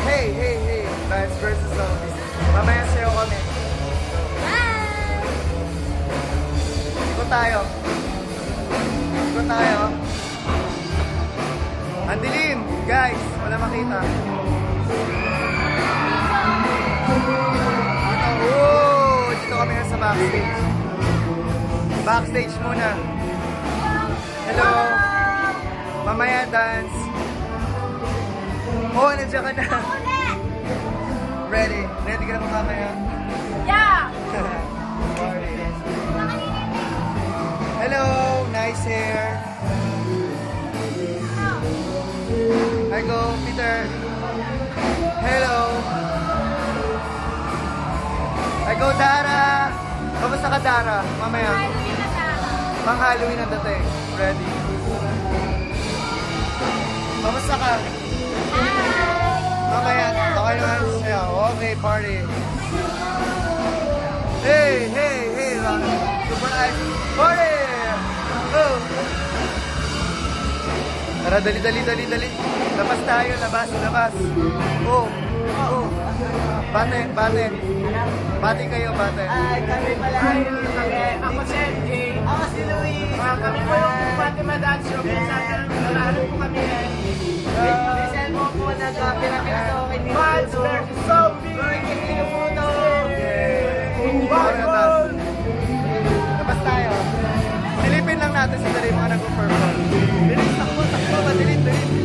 Hey, hey, hey. Plants versus Zombies. Mamaya sayo kami. Ikot tayo. Ikot tayo. Ang dilim, guys. Wala makita. Dito kami sa backstage. Backstage muna. Hello. Mamaya dance. Oh, nandiyan ka na. Ready? Ready ka na ba mamaya? Yeah! Hello, nice hair. I go, Peter. Hello. I go, Dara. Kamusta ka, Dara? Mamaya. Pang Halloween ang dating. Ready? Kamusta ka? Mamaya. Okay naman siya. Okay, party. Hey, hey, hey. Super ice. Party! Oh! Tara, dali, dali, dali, dali. Labas tayo, labas, labas. Oh, oh. Bate, bate. Bate kayo, bate. Ay, kami pala kayo. Ako si MJ. Ako si Luis. Kami po yung Fatima Dance Show. Nalaro po kami. Listen mo po, nagpinapila sa akin ni Plants versus Zombies. Kikino po ito. Labas tayo. Silipin lang natin si Dali mga nag-perform. Bilis, takbo, takbo, madilit, dilit.